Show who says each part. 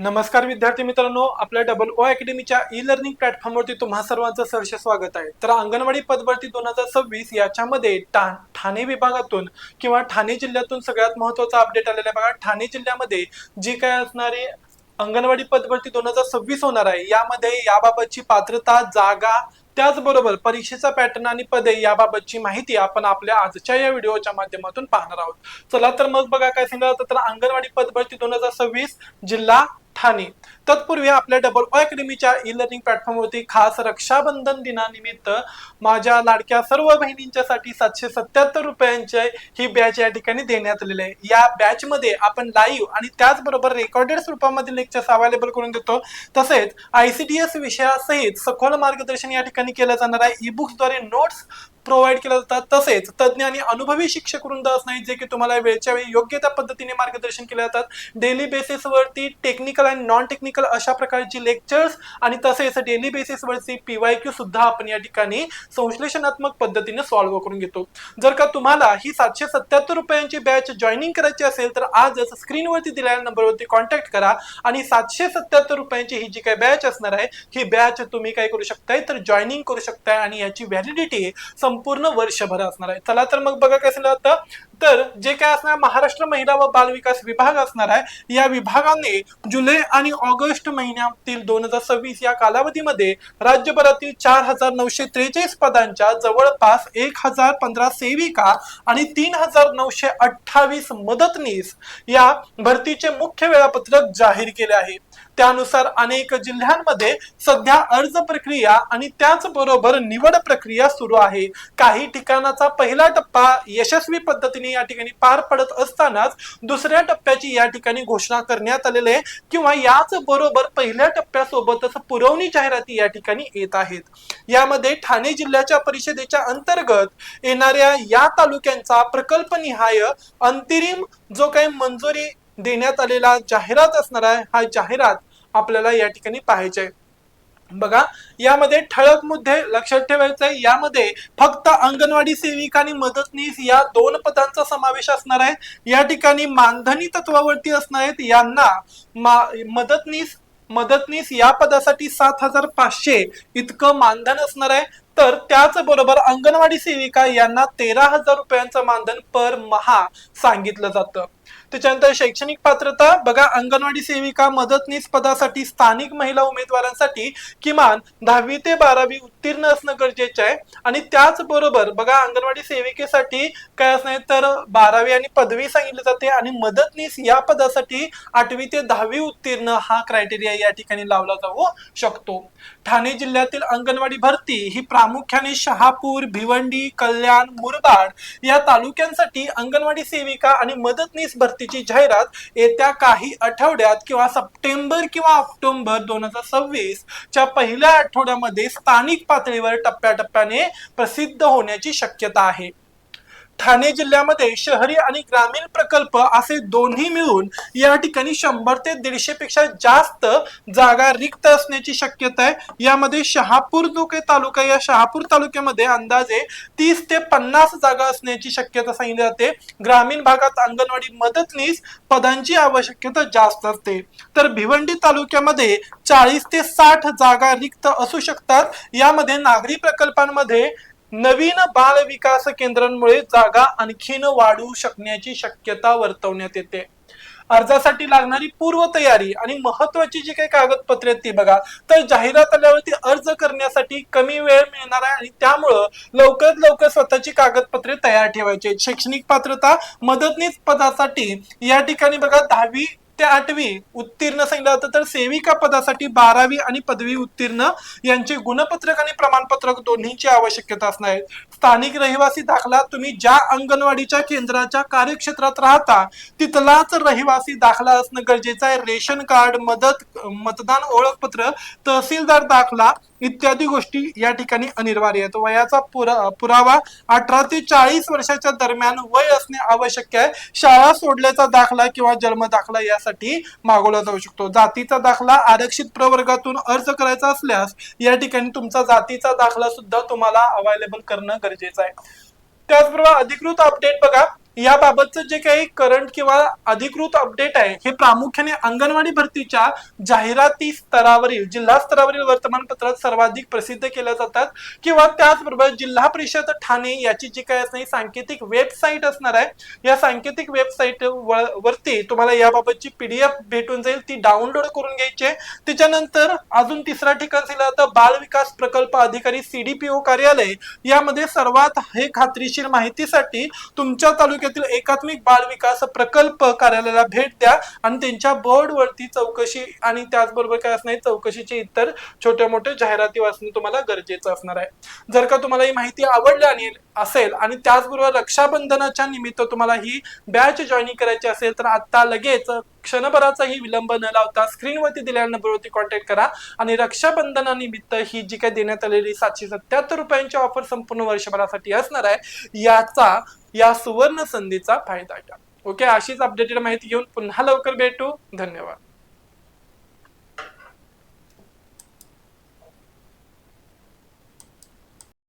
Speaker 1: नमस्कार विद्यार्थी मित्रांनो, आपल्या डबल ओ अकॅडमीच्या ई लर्निंग प्लॅटफॉर्मवरती तुम्हा सर्वांचं सहर्ष स्वागत आहे। तर अंगणवाडी पदभरती 2026 याच्यामध्ये ठाणे विभागातून किंवा ठाणे जिल्ह्यातून सगळ्यात महत्त्वाचा अपडेट आलेला आहे बघा। ठाणे जिल्ह्यामध्ये जी काय असणारी अंगणवाडी पदभरती 2026 होणार आहे, यामध्ये याबाबतची पात्रता, जागा, त्याचबरोबर परीक्षेचा पॅटर्न आणि पदे याबाबतची माहिती आपण आपल्या आजच्या या व्हिडिओच्या माध्यमातून पाहणार आहोत। चला तर मग बघा काय सांगितलं जातं, तर अंगणवाडी पदभरती 2026 जिल्हा ठाणे। तत्पूर्वी आपल्या डबल ओ अकॅडमीच्या ई लर्निंग प्लॅटफॉर्मवरती खास रक्षाबंधन दिनानिमित्त माझ्या लाडक्या सर्व बहिणींच्यासाठी 777 रुपयांची ही बॅच या ठिकाणी देण्यात आलेली आहे। या बॅच मध्ये आपण लाईव्ह आणि त्याचबरोबर रेकॉर्डेड स्वरूपामध्ये लेक्चर्स अवेलेबल करून देतो। तसेच ICDS विषयासहित सखोल मार्गदर्शन या ठिकाणी केलं जाणार आहे। ई बुक्सद्वारे नोट्स प्रोव्हाइड केले जातात। तसेच तज्ञ आणि अनुभवी शिक्षक वृंद असणार जे की तुम्हाला वेळच्या वेळी योग्य त्या पद्धतीने मार्गदर्शन केले जातात। डेली बेसिस वरती टेक्निकल आणि नॉन टेक्निकल अशा प्रकारची लेक्चर्स आणि तसेच डेली बेसिस वरती PYQ सुद्धा आपण या ठिकाणी संश्लेषणात्मक पद्धतीने सॉल्व्ह करून घेतो। जर का तुम्हाला ही 777 रुपयांची बॅच जॉईनिंग करायची असेल तर आजच स्क्रीनवरती दिलेल्या नंबरवरती कॉन्टॅक्ट करा आणि 777 रुपयांची ही जी काही बॅच असणार आहे, ही बॅच तुम्ही काय करू शकताय तर जॉईनिंग करू शकताय आणि याची व्हॅलिडिटी संपूर्ण वर्षभर असणार आहे। चला तर मग बघा काय सांगितलं जातं, तर जे काय असणार महाराष्ट्र महिला व बाल विकास विभाग असणार आहे, या विभागाने जुलै आणि ऑगस्ट महिन्यातील 2026 या कालावधीमध्ये राज्यभरातील 4943 पदांच्या जवळपास 1015 सेविका आणि 3928 मदतनीस या भरतीचे मुख्य वेळापत्रक जाहीर केले आहे। त्यानुसार अनेक जिल्ह्यांमध्ये सध्या अर्ज प्रक्रिया आणि त्याचबरोबर निवड प्रक्रिया सुरू आहे। काही ठिकाणाचा पहिला टप्पा यशस्वी पद्धतीने या ठिकाणी पार पडत असतानाच दुसऱ्या टप्प्याची या ठिकाणी घोषणा करण्यात आलेली आहे किंवा याच बरोबर पहिल्या टप्प्यासोबतच पुरवणी जाहिराती या ठिकाणी येत आहेत। यामध्ये ठाणे जिल्ह्याच्या परिषदेच्या अंतर्गत येणाऱ्या या तालुक्यांचा प्रकल्पनिहाय अंतरिम जो काही मंजुरी देण्यात आलेला जाहिरात असणार आहे, हा जाहिरात आपल्याला या ठिकाणी पाहायचे आहे। बघा, यामध्ये ठळक मुद्दे लक्षात ठेवायचे आहे। यामध्ये फक्त अंगणवाडी सेविका आणि मदतनीस या 2 पदांचा समावेश असणार आहे। या ठिकाणी मानधनी तत्वावरती असणार आहेत। यांना मदतनीस या पदासाठी 7500 इतकं मानधन असणार आहे। तर त्याचबरोबर अंगणवाडी सेविका यांना 13,000 रुपयांचं मानधन पर माह सांगितलं जातं। त्याच्यानंतर शैक्षणिक पात्रता बघा, अंगणवाडी सेविका मदतनीस पदासाठी स्थानिक महिला उमेदवारांसाठी किमान 10वी ते 12वी उत्तीर्ण असणं गरजेचं आहे आणि त्याचबरोबर बघा अंगणवाडी सेविकेसाठी काय असणार तर 12वी आणि पदवी सांगितली जाते आणि मदतनीस या पदासाठी 8वी ते 10वी उत्तीर्ण हा क्रायटेरिया या ठिकाणी लावला जाऊ शकतो। ठाणे जिल्ह्यातील अंगणवाडी भरती ही प्रामुख्याने शहापूर, भिवंडी, कल्याण, मुरबाड या तालुक्यांसाठी अंगणवाडी सेविका आणि मदतनीस भरतीची जाहिरात येत्या काही आठवड्यात किंवा सप्टेंबर किंवा ऑक्टोबर 2026 च्या पहिल्या आठवड्यामध्ये स्थानिक पातळीवर टप्प्याटप्प्याने प्रसिद्ध होण्याची शक्यता आहे। ठाणे जिल्ह्यामध्ये शहरी आणि ग्रामीण प्रकल्प असे दोन्ही मिळून या ठिकाणी 100 ते 150 पेक्षा जास्त जागा रिक्त असण्याची शक्यता आहे। यामध्ये शहापूर जो काही तालुका, या शहापूर तालुक्यामध्ये अंदाजे 30 ते 50 जागा असण्याची शक्यता सांगितली जाते। ग्रामीण भागात अंगणवाडी मदतनीस पदांची आवश्यकता जास्त असते। तर भिवंडी तालुक्यामध्ये 40 ते 60 जागा रिक्त असू शकतात। यामध्ये नागरी प्रकल्पांमध्ये नवीन बाल विकास केंद्रांमुळे जागा आणखीन वाढू शकण्याची शक्यता वर्तवण्यात येते। अर्जासाठी लागणारी पूर्वतयारी आणि महत्वाची जी काही कागदपत्रे आहेत ती बघा, तर जाहिरात आल्यावरती अर्ज करण्यासाठी कमी वेळ मिळणार आहे आणि त्यामुळं लवकरात लवकर स्वतःची कागदपत्रे तयार ठेवायची। शैक्षणिक पात्रता मदतनीस पदासाठी या ठिकाणी बघा 10वी ते 8वी उत्तीर्ण सांगितलं जातं। तर सेविका पदासाठी 12वी आणि पदवी उत्तीर्ण यांचे गुणपत्रक आणि प्रमाणपत्रक दोन्हीची आवश्यकता असणार आहे। स्थानिक रहिवासी दाखला, तुम्ही ज्या अंगणवाडीच्या केंद्राच्या कार्यक्षेत्रात राहता तिथलाच रहिवासी दाखला असणं गरजेचं आहे। रेशन कार्ड, मतदान ओळखपत्र, तहसीलदार दाखला इत्यादी गोष्टी या ठिकाणी अनिवार्य आहेत। वयाचा पुरावा 18 ते 40 वर्षाच्या दरम्यान वय असणे आवश्यक आहे। शाळा सोडल्याचा दाखला किंवा जन्म दाखला यासाठी मागवला जाऊ शकतो। जातीचा दाखला, आरक्षित प्रवर्गातून अर्ज करायचा असल्यास या ठिकाणी तुमचा जातीचा दाखला सुद्धा तुम्हाला अवेलेबल करणं गरजेचं आहे। त्याचबरोबर अधिकृत अपडेट बघा, याबाबतचं जे काही करंट किंवा अधिकृत अपडेट आहे हे प्रामुख्याने अंगणवाडी भरतीच्या जाहिराती स्तरावरील जिल्हा स्तरावरील वर्तमानपत्रात सर्वाधिक प्रसिद्ध केल्या जातात किंवा त्याचबरोबर जिल्हा परिषद ठाणे याची जी काही असणारी सांकेतिक वेबसाईट असणार आहे या सांकेतिक वेबसाईट वरती तुम्हाला याबाबतची PDF भेटून जाईल, ती डाउनलोड करून घ्यायची आहे। त्याच्यानंतर अजून तिसरा ठिकाण दिला तर बाल विकास प्रकल्प अधिकारी CDPO कार्यालय, यामध्ये सर्वात हे खात्रीशीर माहितीसाठी तुमच्या तालुक्यातील एकात्मिक बाल विकास प्रकल्प कार्यालयाला भेट द्या आणि त्यांच्या बोर्ड वरती चौकशी आणि त्याचबरोबर काय असणार चौकशीचे इतर छोट्या मोठ्या जाहिराती वाचणे तुम्हाला गरजेचं असणार आहे। जर का तुम्हाला ही माहिती आवडली असेल आणि त्याचबरोबर रक्षाबंधनाच्या निमित्त तुम्हाला ही बॅच जॉईनिंग करायची असेल तर आता लगेच क्षणभराचाही विलंब न लावता स्क्रीनवरती दिलेल्या नंबरवरती कॉन्टॅक्ट करा आणि रक्षाबंधनानिमित्त ही जी काही देण्यात आलेली 777 रुपयांची ऑफर संपूर्ण वर्षभरासाठी असणार आहे या सुवर्ण संधीचा फायदा घ्या। ओके, अशीच अपडेटेड माहिती घेऊन पुन्हा लवकर भेटू। धन्यवाद।